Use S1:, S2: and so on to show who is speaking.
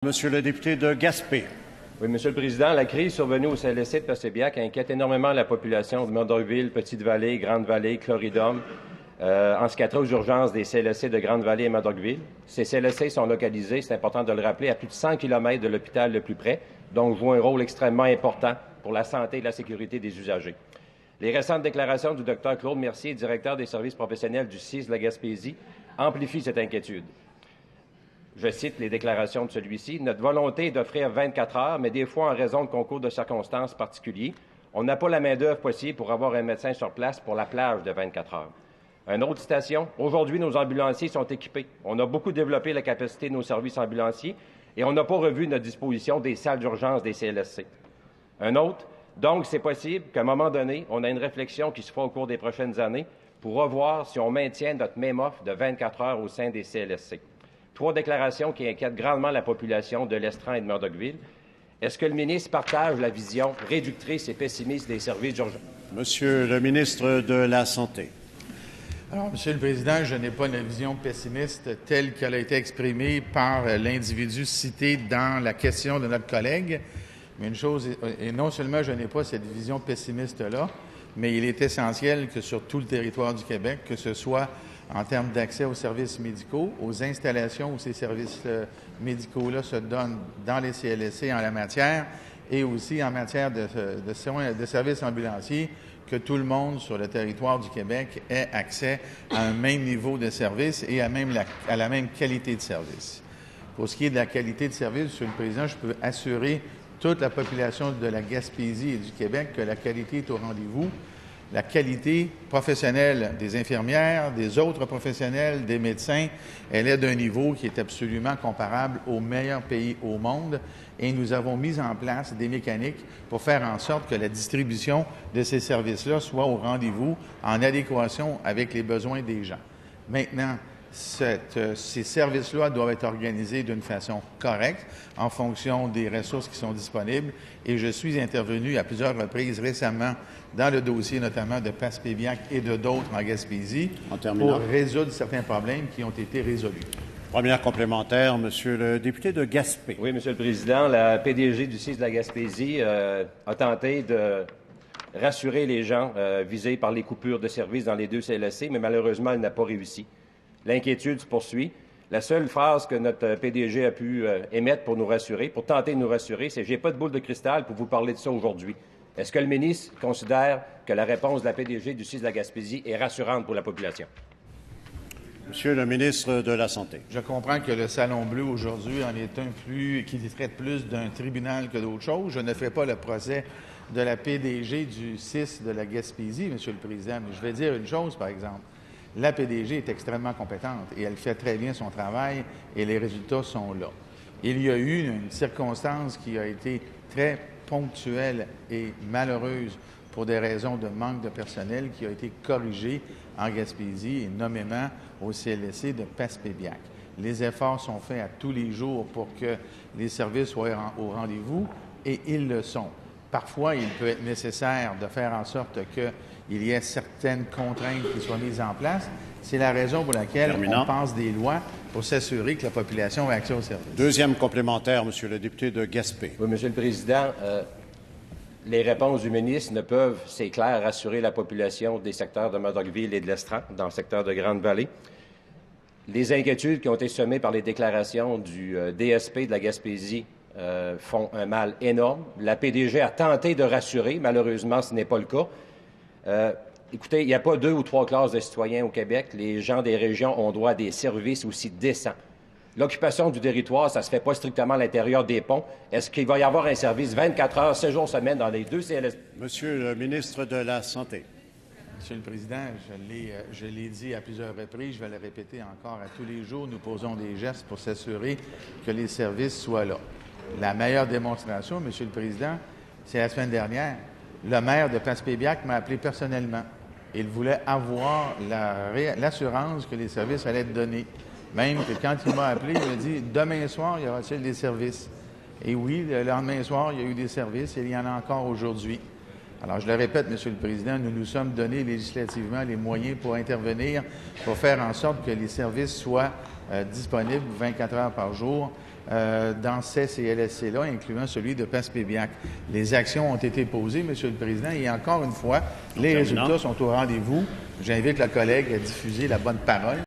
S1: Monsieur le député de Gaspé.
S2: Oui, Monsieur le Président, la crise survenue au CLSC de Passaibiac inquiète énormément la population de Murdochville, Petite-Vallée, Grande-Vallée, Cloridum, en ce qui a trait aux urgences des CLSC de Grande-Vallée et Murdochville. Ces CLSC sont localisés, c'est important de le rappeler, à plus de 100 km de l'hôpital le plus près, donc jouent un rôle extrêmement important pour la santé et la sécurité des usagers. Les récentes déclarations du Dr Claude Mercier, directeur des services professionnels du CIS de la Gaspésie, amplifient cette inquiétude. Je cite les déclarations de celui-ci. « Notre volonté est d'offrir 24 heures, mais des fois, en raison de concours de circonstances particuliers, on n'a pas la main-d'œuvre possible pour avoir un médecin sur place pour la plage de 24 heures. » Une autre citation. « Aujourd'hui, nos ambulanciers sont équipés. On a beaucoup développé la capacité de nos services ambulanciers et on n'a pas revu notre disposition des salles d'urgence des CLSC. » Un autre. « Donc, c'est possible qu'à un moment donné, on a une réflexion qui se fera au cours des prochaines années pour revoir si on maintient notre même offre de 24 heures au sein des CLSC. » Trois déclarations qui inquiètent grandement la population de l'Estran et de Murdochville. Est-ce que le ministre partage la vision réductrice et pessimiste des services d'urgence?
S1: Monsieur le ministre de la Santé.
S3: Alors, Monsieur le Président, je n'ai pas une vision pessimiste telle qu'elle a été exprimée par l'individu cité dans la question de notre collègue. Mais une chose, et non seulement je n'ai pas cette vision pessimiste-là, mais il est essentiel que sur tout le territoire du Québec, que ce soit en termes d'accès aux services médicaux, aux installations où ces services médicaux-là se donnent dans les CLSC en la matière, et aussi en matière de services ambulanciers, que tout le monde sur le territoire du Québec ait accès à un même niveau de service et à la même qualité de service. Pour ce qui est de la qualité de service, Monsieur le Président, je peux assurer toute la population de la Gaspésie et du Québec que la qualité est au rendez-vous. La qualité professionnelle des infirmières, des autres professionnels, des médecins, elle est d'un niveau qui est absolument comparable aux meilleurs pays au monde. Et nous avons mis en place des mécaniques pour faire en sorte que la distribution de ces services-là soit au rendez-vous, en adéquation avec les besoins des gens. Maintenant, ces services-là doivent être organisés d'une façon correcte en fonction des ressources qui sont disponibles. Et je suis intervenu à plusieurs reprises récemment dans le dossier notamment de Passaibiac et de d'autres en Gaspésie pour résoudre certains problèmes qui ont été résolus.
S1: Première complémentaire, Monsieur le député de Gaspé.
S2: Oui, Monsieur le Président, la PDG du CIS de la Gaspésie a tenté de rassurer les gens visés par les coupures de services dans les deux CLSC, mais malheureusement, elle n'a pas réussi. L'inquiétude se poursuit. La seule phrase que notre PDG a pu émettre pour nous rassurer, pour tenter de nous rassurer, c'est « J'ai pas de boule de cristal pour vous parler de ça aujourd'hui ». Est-ce que le ministre considère que la réponse de la PDG du CIS de la Gaspésie est rassurante pour la population?
S1: Monsieur le ministre de la Santé.
S3: Je comprends que le Salon Bleu aujourd'hui en est qui traite plus d'un tribunal que d'autre chose. Je ne fais pas le procès de la PDG du CIS de la Gaspésie, Monsieur le Président, mais je vais dire une chose, par exemple. La PDG est extrêmement compétente et elle fait très bien son travail et les résultats sont là. Il y a eu une circonstance qui a été très ponctuelle et malheureuse pour des raisons de manque de personnel qui a été corrigée en Gaspésie et nommément au CLSC de Passaibiac. Les efforts sont faits à tous les jours pour que les services soient au rendez-vous et ils le sont. Parfois, il peut être nécessaire de faire en sorte qu'il y ait certaines contraintes qui soient mises en place. C'est la raison pour laquelle on passe des lois pour s'assurer que la population ait accès aux services.
S1: Deuxième complémentaire, Monsieur le député de Gaspé.
S2: Oui, Monsieur le Président, les réponses du ministre ne peuvent, c'est clair, rassurer la population des secteurs de Murdochville et de l'Estran, dans le secteur de Grande-Vallée. Les inquiétudes qui ont été semées par les déclarations du DSP de la Gaspésie font un mal énorme. La PDG a tenté de rassurer. Malheureusement, ce n'est pas le cas. Écoutez, il n'y a pas 2 ou 3 classes de citoyens au Québec. Les gens des régions ont droit à des services aussi décents. L'occupation du territoire, ça ne se fait pas strictement à l'intérieur des ponts. Est-ce qu'il va y avoir un service 24 heures, 7 jours semaine dans les deux CLSC?
S1: Monsieur le ministre de la Santé.
S3: Monsieur le Président, je l'ai dit à plusieurs reprises, je vais le répéter encore à tous les jours, nous posons des gestes pour s'assurer que les services soient là. La meilleure démonstration, Monsieur le Président, c'est la semaine dernière. Le maire de Passaibiac m'a appelé personnellement. Il voulait avoir l'assurance que les services allaient être donnés. Même que quand il m'a appelé, il m'a dit « Demain soir, y aura-t-il des services? » Et oui, le lendemain soir, il y a eu des services et il y en a encore aujourd'hui. Alors, je le répète, Monsieur le Président, nous nous sommes donné législativement les moyens pour intervenir, pour faire en sorte que les services soient disponibles 24 heures par jour dans ces CLSC-là, incluant celui de Passepébiac. Les actions ont été posées, Monsieur le Président, et encore une fois, les résultats sont au rendez-vous. J'invite la collègue à diffuser la bonne parole.